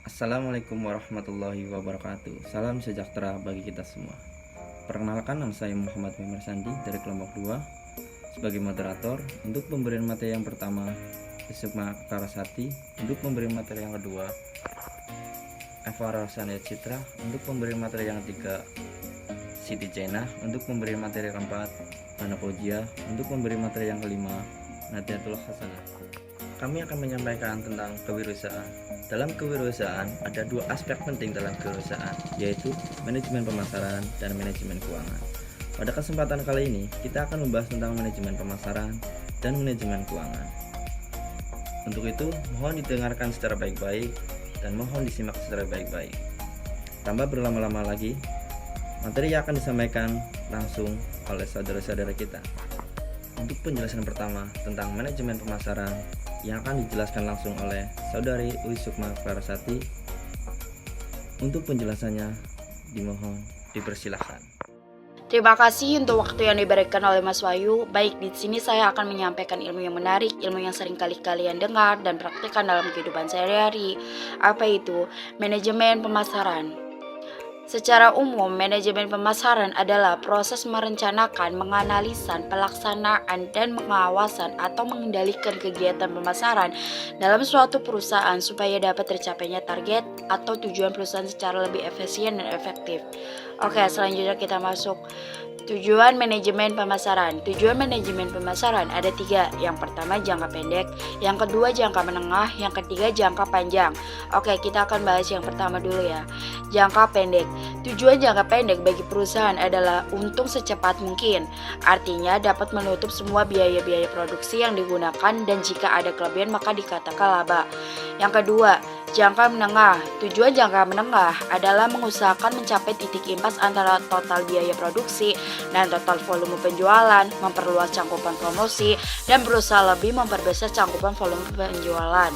Assalamualaikum warahmatullahi wabarakatuh. Salam sejahtera bagi kita semua. Perkenalkan, nama saya Muhammad Memir Sandi dari kelompok 2 sebagai moderator. Untuk pemberian materi yang pertama, Sukma Karasati. Untuk pemberian materi yang kedua, Eva Rosania Citra. Untuk pemberian materi yang ketiga, Siti Jenah. Untuk pemberian materi yang keempat, Hana Pojia. Untuk pemberian materi yang kelima, Nadiatul Hasanah. Kami akan menyampaikan tentang kewirausahaan. Dalam kewirausahaan ada dua aspek penting dalam kewirausahaan, yaitu manajemen pemasaran dan manajemen keuangan. Pada kesempatan kali ini, kita akan membahas tentang manajemen pemasaran dan manajemen keuangan. Untuk itu, mohon didengarkan secara baik-baik dan mohon disimak secara baik-baik. Tanpa berlama-lama lagi, materi yang akan disampaikan langsung oleh saudara-saudara kita. Untuk penjelasan pertama tentang manajemen pemasaran yang akan dijelaskan langsung oleh Saudari Sukma Karasati. Untuk penjelasannya dimohon dipersilahkan. Terima kasih untuk waktu yang diberikan oleh Mas Wahyu. Baik, di sini saya akan menyampaikan ilmu yang menarik, ilmu yang sering kali kalian dengar dan praktikkan dalam kehidupan sehari-hari. Apa itu? Manajemen pemasaran. Secara umum, manajemen pemasaran adalah proses merencanakan, menganalisa, pelaksanaan, dan pengawasan atau mengendalikan kegiatan pemasaran dalam suatu perusahaan supaya dapat tercapainya target atau tujuan perusahaan secara lebih efisien dan efektif. Oke, selanjutnya kita masuk tujuan manajemen pemasaran. Tujuan manajemen pemasaran ada 3. Yang pertama jangka pendek, yang kedua jangka menengah, yang ketiga jangka panjang. Oke, kita akan bahas yang pertama dulu ya. Jangka pendek. Tujuan jangka pendek bagi perusahaan adalah untung secepat mungkin. Artinya dapat menutup semua biaya-biaya produksi yang digunakan dan jika ada kelebihan maka dikatakan laba. Yang kedua, jangka menengah. Tujuan jangka menengah adalah mengusahakan mencapai titik impas antara total biaya produksi dan total volume penjualan, memperluas cakupan promosi, dan berusaha lebih memperbesar cakupan volume penjualan.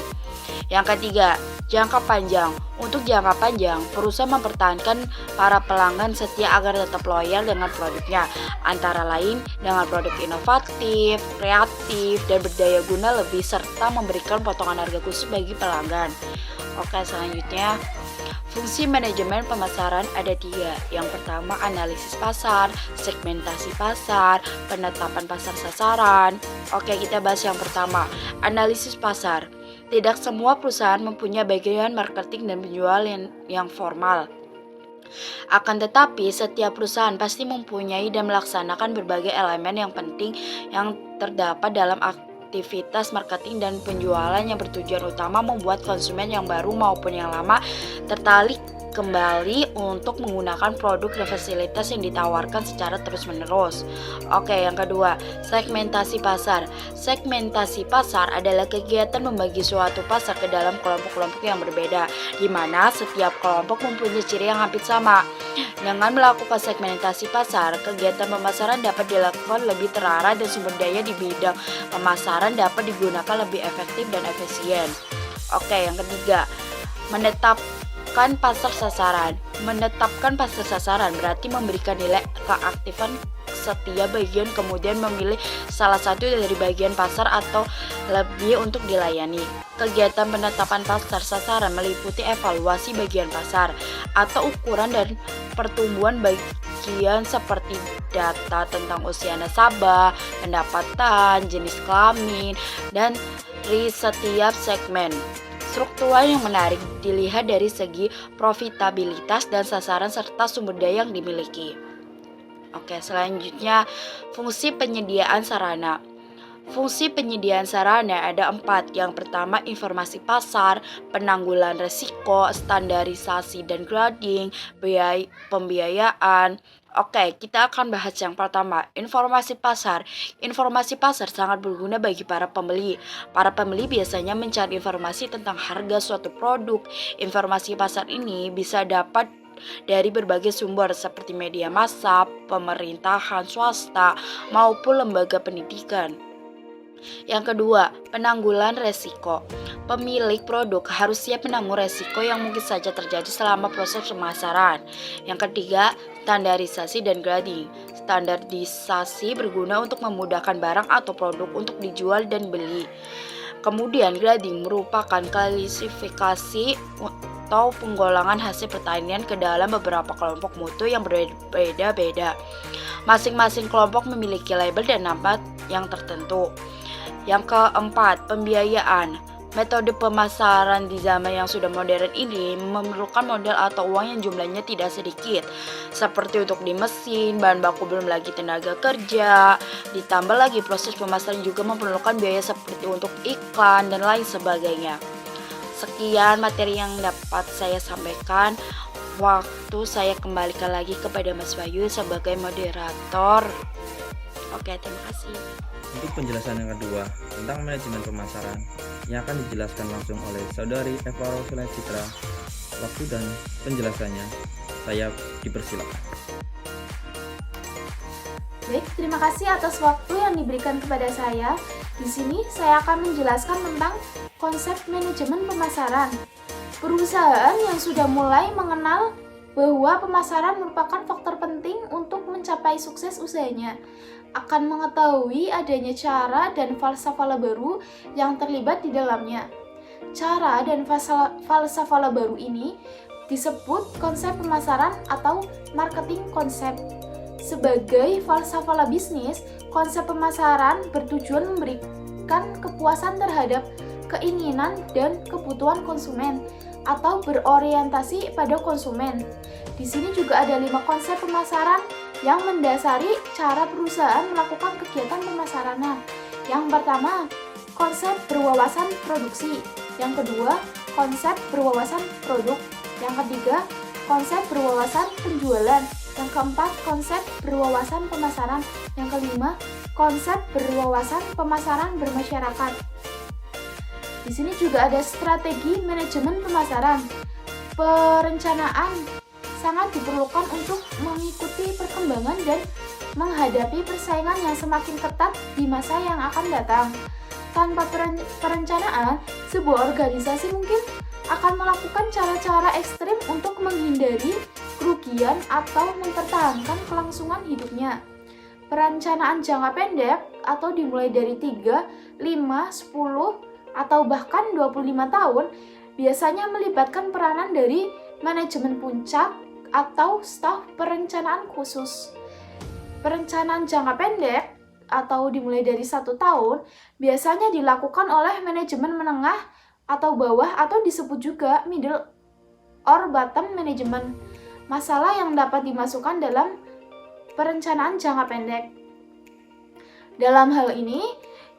Yang ketiga, jangka panjang. Untuk jangka panjang, perusahaan mempertahankan para pelanggan setia agar tetap loyal dengan produknya, antara lain dengan produk inovatif, kreatif, dan berdaya guna lebih, serta memberikan potongan harga khusus bagi pelanggan. Oke, selanjutnya fungsi manajemen pemasaran ada 3. Yang pertama analisis pasar, segmentasi pasar, penetapan pasar sasaran. Oke, kita bahas yang pertama, analisis pasar. Tidak semua perusahaan mempunyai bagian marketing dan penjualan yang formal. Akan tetapi, setiap perusahaan pasti mempunyai dan melaksanakan berbagai elemen yang penting yang terdapat dalam aktivitas marketing dan penjualan yang bertujuan utama membuat konsumen yang baru maupun yang lama tertarik kembali untuk menggunakan produk dan fasilitas yang ditawarkan secara terus-menerus. Oke, yang kedua, segmentasi pasar. Segmentasi pasar adalah kegiatan membagi suatu pasar ke dalam kelompok-kelompok yang berbeda, di mana setiap kelompok mempunyai ciri yang hampir sama. Dengan melakukan segmentasi pasar, kegiatan pemasaran dapat dilakukan lebih terarah dan sumber daya di bidang pemasaran dapat digunakan lebih efektif dan efisien. Oke, yang ketiga, menetapkan pasar sasaran. Menetapkan pasar sasaran berarti memberikan nilai keaktifan setiap bagian kemudian memilih salah satu dari bagian pasar atau lebih untuk dilayani. Kegiatan penetapan pasar sasaran meliputi evaluasi bagian pasar atau ukuran dan pertumbuhan bagian seperti data tentang usia nasabah, pendapatan, jenis kelamin, dan di setiap segmen. Struktur yang menarik dilihat dari segi profitabilitas dan sasaran serta sumber daya yang dimiliki. Oke, selanjutnya fungsi penyediaan sarana. Fungsi penyediaan sarana ada 4. Yang pertama informasi pasar, penanggulangan risiko, standarisasi dan grading, pembiayaan. Oke, kita akan bahas yang pertama, informasi pasar. Informasi pasar sangat berguna bagi para pembeli. Para pembeli biasanya mencari informasi tentang harga suatu produk. Informasi pasar ini bisa dapat dari berbagai sumber seperti media massa, pemerintahan, swasta, maupun lembaga pendidikan. Yang kedua, penanggulangan resiko. Pemilik produk harus siap menanggung resiko yang mungkin saja terjadi selama proses pemasaran. Yang ketiga, standarisasi dan grading. standarisasi berguna untuk memudahkan barang atau produk untuk dijual dan beli. Kemudian grading merupakan klasifikasi atau penggolongan hasil pertanian ke dalam beberapa kelompok mutu yang berbeda-beda. Masing-masing kelompok memiliki label dan nama yang tertentu. Yang keempat, pembiayaan. Metode pemasaran di zaman yang sudah modern ini memerlukan modal atau uang yang jumlahnya tidak sedikit, seperti untuk di mesin, bahan baku belum lagi tenaga kerja, ditambah lagi proses pemasaran juga memerlukan biaya seperti untuk iklan dan lain sebagainya. Sekian materi yang dapat saya sampaikan. Waktu saya kembalikan lagi kepada Mas Wahyu sebagai moderator. Oke, terima kasih. Untuk penjelasan yang kedua tentang manajemen pemasaran yang akan dijelaskan langsung oleh Saudari Eva Rosula Citra. Waktu dan penjelasannya saya dipersilakan. Baik, terima kasih atas waktu yang diberikan kepada saya. Di sini saya akan menjelaskan tentang konsep manajemen pemasaran. Perusahaan yang sudah mulai mengenal bahwa pemasaran merupakan faktor penting untuk mencapai sukses usahanya akan mengetahui adanya cara dan falsafah baru yang terlibat di dalamnya. Cara dan falsafah baru ini disebut konsep pemasaran atau marketing konsep. Sebagai falsafah bisnis, konsep pemasaran bertujuan memberikan kepuasan terhadap keinginan dan kebutuhan konsumen atau berorientasi pada konsumen. Di sini juga ada 5 konsep pemasaran yang mendasari cara perusahaan melakukan kegiatan pemasaran. Yang pertama, konsep berwawasan produksi. Yang kedua, konsep berwawasan produk. Yang ketiga, konsep berwawasan penjualan. Yang keempat, konsep berwawasan pemasaran. Yang kelima, konsep berwawasan pemasaran bermasyarakat. Di sini juga ada strategi manajemen pemasaran. Perencanaan sangat diperlukan untuk mengikuti perkembangan dan menghadapi persaingan yang semakin ketat di masa yang akan datang. Tanpa perencanaan, sebuah organisasi mungkin akan melakukan cara-cara ekstrim untuk menghindari kerugian atau mempertahankan kelangsungan hidupnya. Perencanaan jangka pendek atau dimulai dari 3, 5, 10, atau bahkan 25 tahun biasanya melibatkan peranan dari manajemen puncak atau staf perencanaan khusus. Perencanaan jangka pendek atau dimulai dari 1 tahun biasanya dilakukan oleh manajemen menengah atau bawah atau disebut juga middle or bottom management. Masalah yang dapat dimasukkan dalam perencanaan jangka pendek. Dalam hal ini,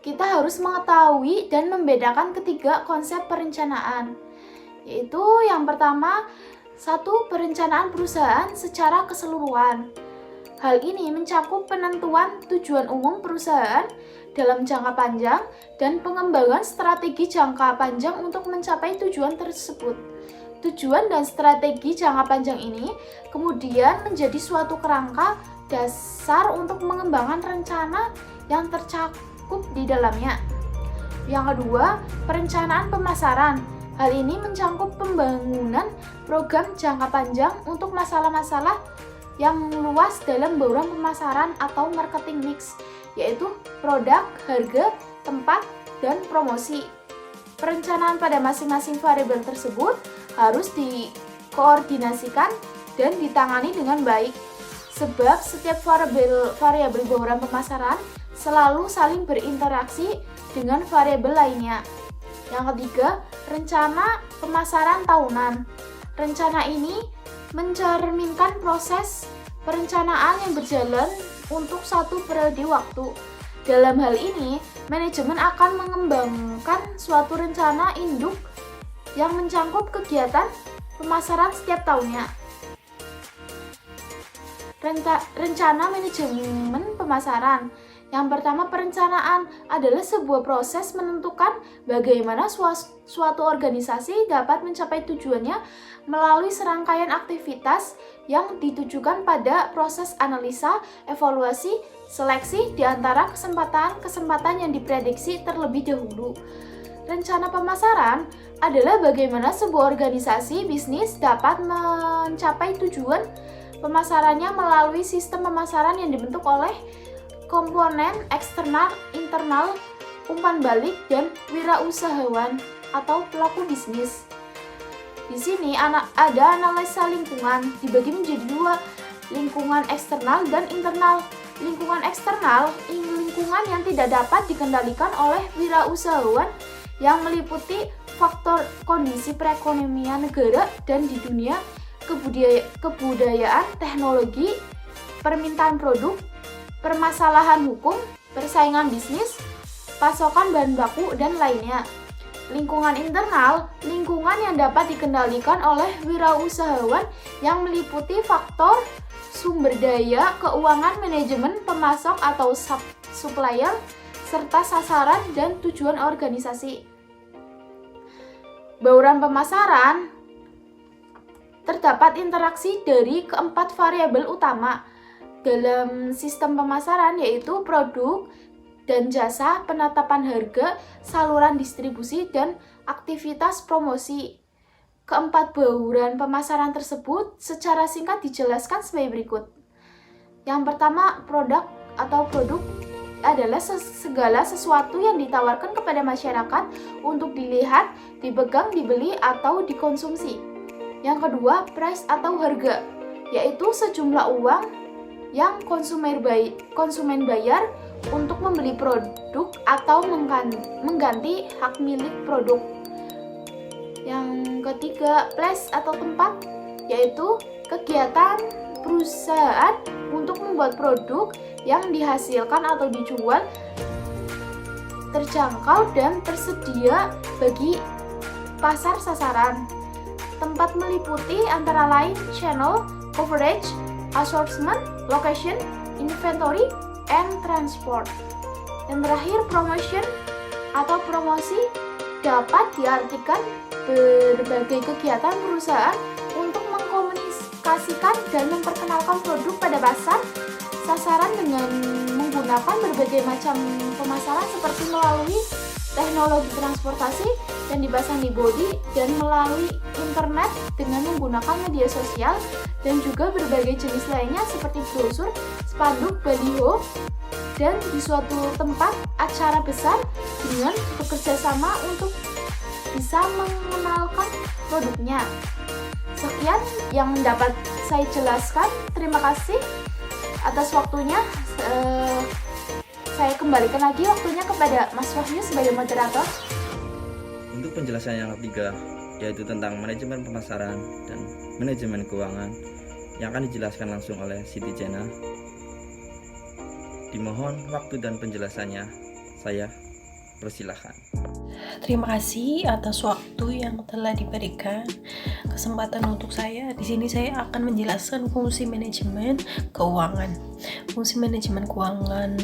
kita harus mengetahui dan membedakan ketiga konsep perencanaan, yaitu yang pertama, 1. Perencanaan perusahaan secara keseluruhan. Hal ini mencakup penentuan tujuan umum perusahaan dalam jangka panjang dan pengembangan strategi jangka panjang untuk mencapai tujuan tersebut. Tujuan dan strategi jangka panjang ini kemudian menjadi suatu kerangka dasar untuk mengembangkan rencana yang tercakup di dalamnya. Yang kedua, perencanaan pemasaran. Hal ini mencakup pembangunan program jangka panjang untuk masalah-masalah yang luas dalam bauran pemasaran atau marketing mix, yaitu produk, harga, tempat, dan promosi. Perencanaan pada masing-masing variabel tersebut harus dikoordinasikan dan ditangani dengan baik, sebab setiap variabel bauran pemasaran selalu saling berinteraksi dengan variabel lainnya. Yang ketiga, rencana pemasaran tahunan. Rencana ini mencerminkan proses perencanaan yang berjalan untuk satu periode waktu. Dalam hal ini, manajemen akan mengembangkan suatu rencana induk yang mencakup kegiatan pemasaran setiap tahunnya. Rencana manajemen pemasaran. Yang pertama, perencanaan adalah sebuah proses menentukan bagaimana suatu organisasi dapat mencapai tujuannya melalui serangkaian aktivitas yang ditujukan pada proses analisa, evaluasi, seleksi di antara kesempatan-kesempatan yang diprediksi terlebih dahulu. Rencana pemasaran adalah bagaimana sebuah organisasi bisnis dapat mencapai tujuan pemasarannya melalui sistem pemasaran yang dibentuk oleh komponen eksternal, internal, umpan balik, dan wirausahawan atau pelaku bisnis. Di sini ada analisa lingkungan dibagi menjadi dua, lingkungan eksternal dan internal. Lingkungan eksternal, lingkungan yang tidak dapat dikendalikan oleh wirausahawan yang meliputi faktor kondisi perekonomian negara dan di dunia, kebudayaan, teknologi, permintaan produk, permasalahan hukum, persaingan bisnis, pasokan bahan baku, dan lainnya. Lingkungan internal, lingkungan yang dapat dikendalikan oleh wirausahawan yang meliputi faktor sumber daya, keuangan, manajemen, pemasok atau supplier, serta sasaran dan tujuan organisasi. Bauran pemasaran terdapat interaksi dari keempat variabel utama dalam sistem pemasaran, yaitu produk dan jasa, penetapan harga, saluran distribusi, dan aktivitas promosi. Keempat bauran pemasaran tersebut secara singkat dijelaskan sebagai berikut. Yang pertama, produk atau produk adalah segala sesuatu yang ditawarkan kepada masyarakat untuk dilihat, dipegang, dibeli, atau dikonsumsi. Yang kedua, price atau harga, yaitu sejumlah uang yang konsumen bayar untuk membeli produk atau mengganti hak milik produk. Yang ketiga, place atau tempat, yaitu kegiatan perusahaan untuk membuat produk yang dihasilkan atau dijual terjangkau dan tersedia bagi pasar sasaran. Tempat meliputi antara lain channel, coverage, assortment, location, inventory, and transport. Yang terakhir, promotion atau promosi dapat diartikan berbagai kegiatan perusahaan untuk mengkomunikasikan dan memperkenalkan produk pada pasar sasaran dengan menggunakan berbagai macam pemasaran seperti melalui teknologi transportasi yang dipasang di bodi dan melalui internet dengan menggunakan media sosial dan juga berbagai jenis lainnya seperti brosur, spanduk, baliho, dan di suatu tempat acara besar dengan bekerja sama untuk bisa mengenalkan produknya. Sekian yang dapat saya jelaskan. Terima kasih atas waktunya. Saya kembalikan lagi waktunya kepada Mas Wahyu sebagai moderator. Untuk penjelasan yang ketiga, yaitu tentang manajemen pemasaran dan manajemen keuangan, yang akan dijelaskan langsung oleh Siti Jena. Dimohon waktu dan penjelasannya. Saya persilahkan. Terima kasih atas waktu yang telah diberikan kesempatan untuk saya. Di sini saya akan menjelaskan fungsi manajemen keuangan. Fungsi manajemen keuangan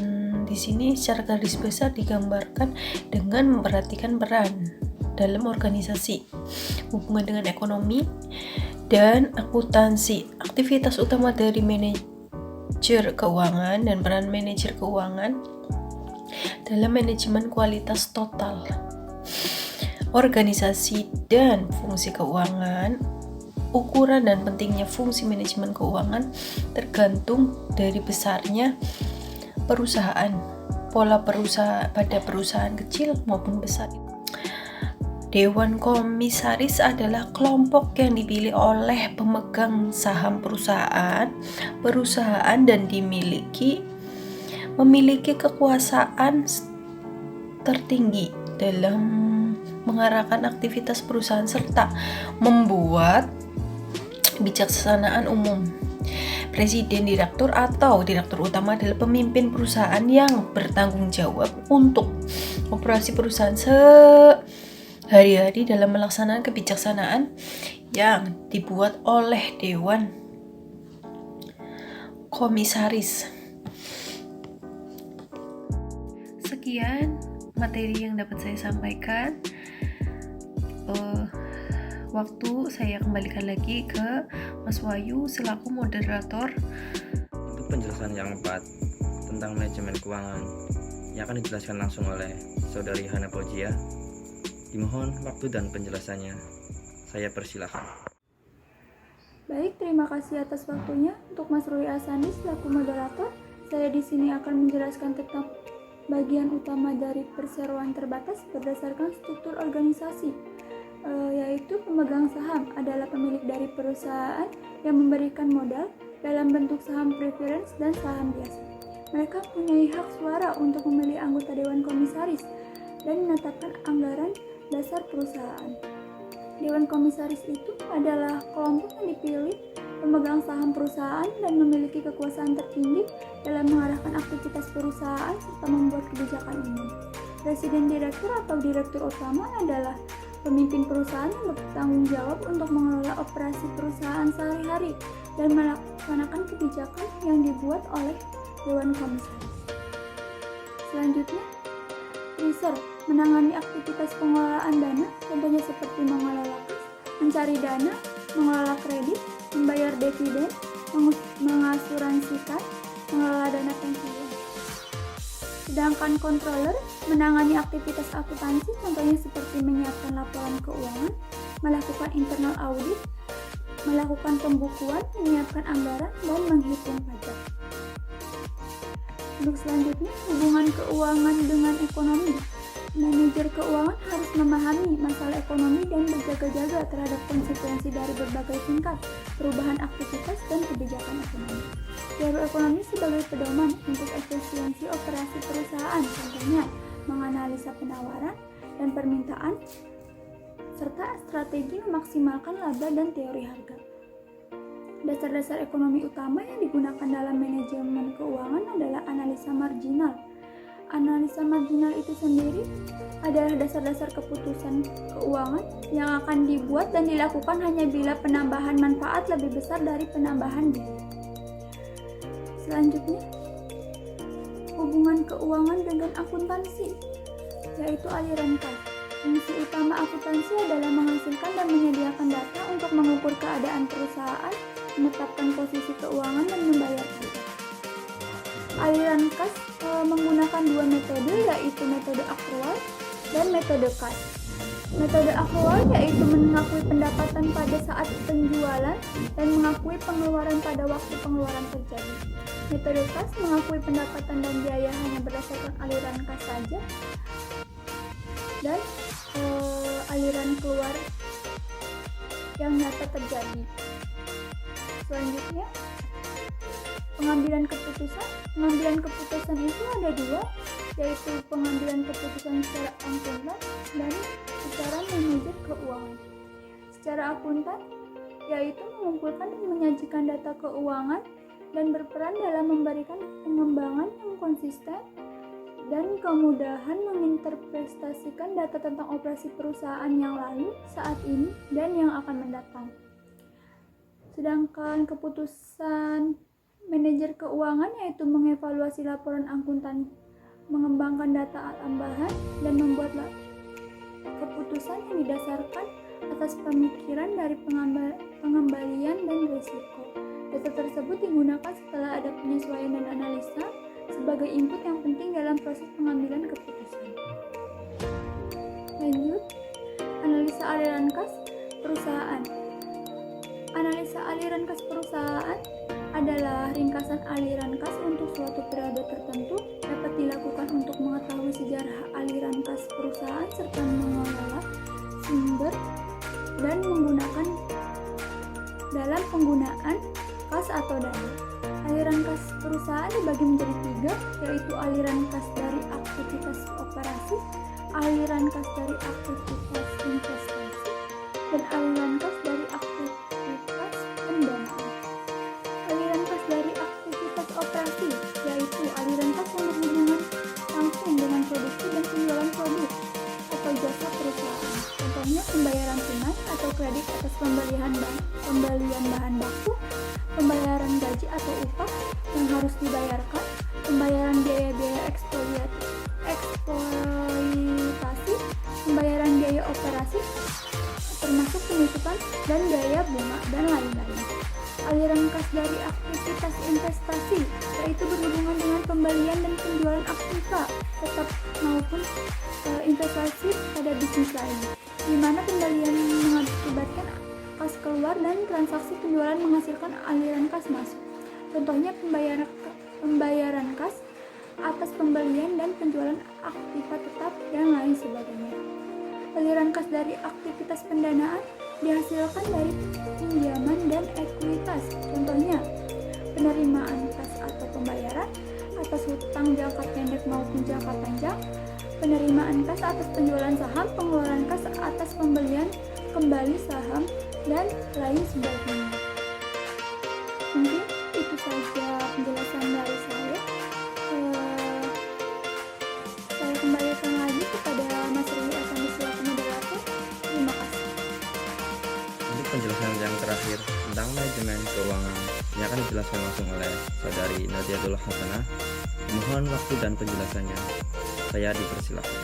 di sini secara garis besar digambarkan dengan memperhatikan peran dalam organisasi, hubungan dengan ekonomi, dan akuntansi. Aktivitas utama dari manajer keuangan dan peran manajer keuangan dalam manajemen kualitas total organisasi dan fungsi keuangan. Ukuran dan pentingnya fungsi manajemen keuangan tergantung dari besarnya perusahaan, pola perusahaan pada perusahaan kecil maupun besar. Dewan komisaris adalah kelompok yang dipilih oleh pemegang saham perusahaan dan memiliki kekuasaan tertinggi dalam mengarahkan aktivitas perusahaan serta membuat kebijaksanaan umum. Presiden, direktur, atau direktur utama adalah pemimpin perusahaan yang bertanggung jawab untuk operasi perusahaan sehari-hari dalam melaksanakan kebijaksanaan yang dibuat oleh Dewan Komisaris. Sekian materi yang dapat saya sampaikan. Waktu saya kembalikan lagi ke Mas Wahyu selaku moderator. Untuk penjelasan yang keempat tentang manajemen keuangan yang akan dijelaskan langsung oleh Saudari Hana Fauzia. Dimohon waktu dan penjelasannya. Saya persilahkan. Baik, terima kasih atas waktunya. Untuk Mas Rui Asandi selaku moderator, saya di sini akan menjelaskan tentang bagian utama dari perseroan terbatas berdasarkan struktur organisasi, yaitu pemegang saham adalah pemilik dari perusahaan yang memberikan modal dalam bentuk saham preference dan saham biasa. Mereka punya hak suara untuk memilih anggota Dewan Komisaris dan menetapkan anggaran dasar perusahaan. Dewan Komisaris itu adalah kelompok yang dipilih pemegang saham perusahaan dan memiliki kekuasaan tertinggi dalam mengarahkan aktivitas perusahaan serta membuat kebijakan umum. Presiden direktur atau direktur utama adalah pemimpin perusahaan yang bertanggung jawab untuk mengelola operasi perusahaan sehari-hari dan melaksanakan kebijakan yang dibuat oleh Dewan Komisaris. Selanjutnya, Treasurer menangani aktivitas pengelolaan dana, contohnya seperti mengelola kas, mencari dana, mengelola kredit, membayar dividen, mengasuransikan, mengelola dana pensiun. Sedangkan Controller menangani aktivitas akuntansi, contohnya seperti menyiapkan laporan keuangan, melakukan internal audit, melakukan pembukuan, menyiapkan anggaran, dan menghitung pajak. Untuk selanjutnya, hubungan keuangan dengan ekonomi. Manajer keuangan harus memahami masalah ekonomi dan berjaga-jaga terhadap konsekuensi dari berbagai tingkat perubahan aktivitas dan kebijakan ekonomi. Teori ekonomi sebagai pedoman untuk efisiensi operasi perusahaan, contohnya menganalisa penawaran dan permintaan, serta strategi memaksimalkan laba dan teori harga. Dasar-dasar ekonomi utama yang digunakan dalam manajemen keuangan adalah analisa marginal. Analisa marginal itu sendiri adalah dasar-dasar keputusan keuangan yang akan dibuat dan dilakukan hanya bila penambahan manfaat lebih besar dari penambahan biaya. Selanjutnya, hubungan keuangan dengan akuntansi, yaitu aliran kas. Fungsi utama akuntansi adalah menghasilkan dan menyediakan data untuk mengukur keadaan perusahaan, menetapkan posisi keuangan, dan membayar pajak. Aliran kas menggunakan dua metode, yaitu metode akrual dan metode kas. Metode akrual yaitu mengakui pendapatan pada saat penjualan dan mengakui pengeluaran pada waktu pengeluaran terjadi. Metode kas mengakui pendapatan dan biaya hanya berdasarkan aliran kas saja dan aliran keluar yang nyata terjadi. Selanjutnya, pengambilan keputusan. Pengambilan keputusan itu ada dua, yaitu pengambilan keputusan secara akuntan dan secara manajer keuangan. Secara akuntan, yaitu mengumpulkan dan menyajikan data keuangan dan berperan dalam memberikan pengembangan yang konsisten dan kemudahan menginterpretasikan data tentang operasi perusahaan yang lalu, saat ini, dan yang akan mendatang. Sedangkan keputusan manajer keuangan yaitu mengevaluasi laporan akuntan, mengembangkan data tambahan, dan membuat keputusan yang didasarkan atas pemikiran dari pengembalian dan risiko. Data tersebut digunakan setelah ada penyesuaian dan analisa sebagai input yang penting dalam proses pengambilan keputusan. Lanjut, analisa aliran kas perusahaan. Analisa aliran kas perusahaan adalah ringkasan aliran kas untuk suatu periode tertentu, dapat dilakukan untuk mengetahui sejarah aliran kas perusahaan serta mengelola sumber dan menggunakan dalam penggunaan kas atau dana. Aliran kas perusahaan dibagi menjadi tiga, yaitu aliran kas dari aktivitas operasi, aliran kas dari aktivitas investasi, dan aliran kas dari aktivitas pendanaan. Aliran kas dari aktivitas operasi, yaitu aliran kas yang berhubungan langsung dengan produksi dan penjualan produk atau jasa perusahaan. Contohnya pembayaran tunai atau kredit atas pembelian bahan baku, pembayaran gaji atau upah yang harus dibayarkan, pembayaran biaya-biaya eksploitasi, pembayaran biaya operasi, termasuk penutupan dan biaya bunga, dan lain-lain. Aliran kas dari aktivitas investasi, yaitu berhubungan dengan pembelian dan penjualan aktiva tetap maupun investasi pada bisnis lain, di mana pembelian mengakibatkan kas keluar dan transaksi penjualan menghasilkan aliran kas masuk. Contohnya pembayaran kas atas pembelian dan penjualan aktiva tetap dan lain sebagainya. Aliran kas dari aktivitas pendanaan dihasilkan dari pinjaman dan ekuitas. Contohnya, penerimaan kas atau pembayaran atas hutang jangka pendek maupun jangka panjang, penerimaan kas atas penjualan saham, pengeluaran kas atas pembelian kembali saham, dan lain sebagainya. Mungkin itu saja penjelasan dari saya. Saya kembalikan lagi kepada Mas Ruli Afandi selaku moderator. Terima kasih. Untuk penjelasan yang terakhir tentang manajemen keuangan yang akan dijelaskan langsung oleh saudari Nadiatul Hasanah. Mohon waktu dan penjelasannya. Saya dipersilakan.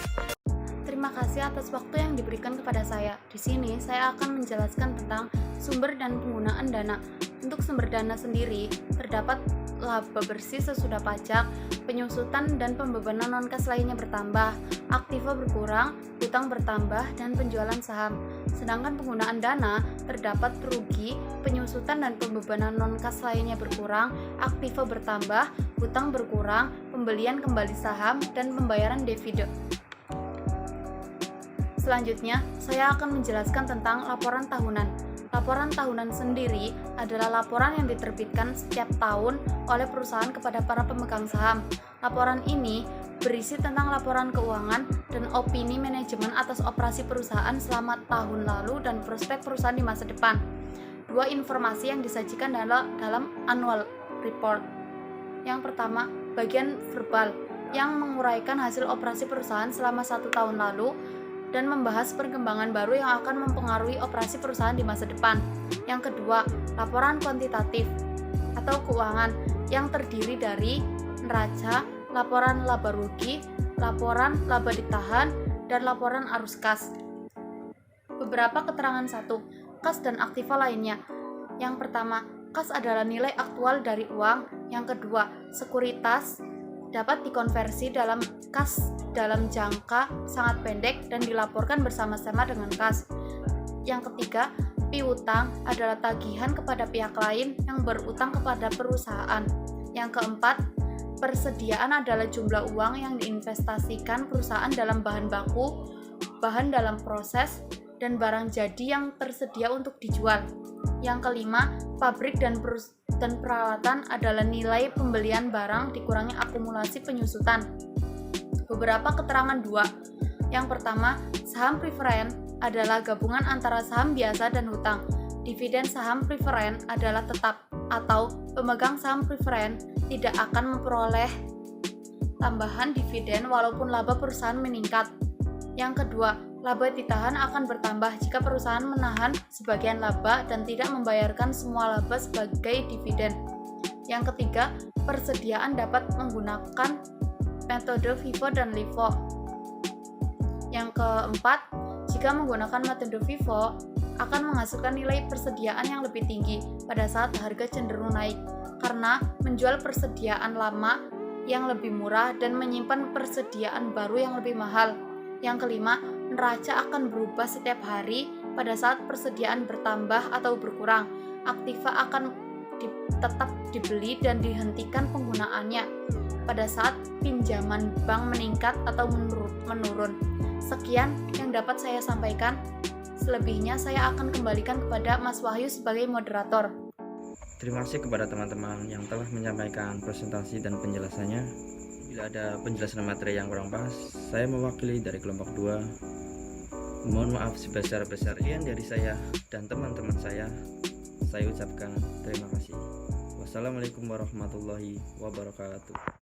Terima kasih atas waktu yang diberikan kepada saya. Di sini saya akan menjelaskan tentang sumber dan penggunaan dana. Untuk sumber dana sendiri, terdapat laba bersih sesudah pajak, penyusutan dan pembebanan non-kas lainnya bertambah, aktiva berkurang, hutang bertambah, dan penjualan saham. Sedangkan penggunaan dana, terdapat rugi, penyusutan dan pembebanan non-kas lainnya berkurang, aktiva bertambah, hutang berkurang, pembelian kembali saham, dan pembayaran dividen. Selanjutnya, saya akan menjelaskan tentang laporan tahunan. Laporan tahunan sendiri adalah laporan yang diterbitkan setiap tahun oleh perusahaan kepada para pemegang saham. Laporan ini berisi tentang laporan keuangan dan opini manajemen atas operasi perusahaan selama tahun lalu dan prospek perusahaan di masa depan. Dua informasi yang disajikan dalam annual report. Yang pertama, bagian verbal yang menguraikan hasil operasi perusahaan selama 1 tahun lalu dan membahas perkembangan baru yang akan mempengaruhi operasi perusahaan di masa depan. Yang kedua, laporan kuantitatif atau keuangan yang terdiri dari neraca, laporan laba rugi, laporan laba ditahan, dan laporan arus kas. Beberapa keterangan 1. Kas dan aktiva lainnya. Yang pertama, kas adalah nilai aktual dari uang. Yang kedua, sekuritas dapat dikonversi dalam kas dalam jangka sangat pendek dan dilaporkan bersama-sama dengan kas. Yang ketiga, piutang adalah tagihan kepada pihak lain yang berutang kepada perusahaan. Yang keempat, persediaan adalah jumlah uang yang diinvestasikan perusahaan dalam bahan baku, bahan dalam proses, dan barang jadi yang tersedia untuk dijual. Yang kelima, pabrik dan peralatan adalah nilai pembelian barang dikurangi akumulasi penyusutan. Beberapa keterangan 2. Yang pertama, saham preferen adalah gabungan antara saham biasa dan hutang. Dividen saham preferen adalah tetap, atau pemegang saham preferen tidak akan memperoleh tambahan dividen walaupun laba perusahaan meningkat. Yang kedua, laba ditahan akan bertambah jika perusahaan menahan sebagian laba dan tidak membayarkan semua laba sebagai dividen. Yang ketiga, persediaan dapat menggunakan metode FIFO dan LIFO. Yang keempat, jika menggunakan metode FIFO akan menghasilkan nilai persediaan yang lebih tinggi pada saat harga cenderung naik karena menjual persediaan lama yang lebih murah dan menyimpan persediaan baru yang lebih mahal. Yang kelima, neraca akan berubah setiap hari pada saat persediaan bertambah atau berkurang. Aktiva akan tetap dibeli dan dihentikan penggunaannya pada saat pinjaman bank meningkat atau menurun. Sekian yang dapat saya sampaikan. Selebihnya saya akan kembalikan kepada Mas Wahyu sebagai moderator. Terima kasih kepada teman-teman yang telah menyampaikan presentasi dan penjelasannya. Bila ada penjelasan materi yang kurang pas, saya mewakili dari kelompok 2. Mohon maaf sebesar-besarnya dari saya dan teman-teman saya. Saya ucapkan terima kasih. Wassalamualaikum warahmatullahi wabarakatuh.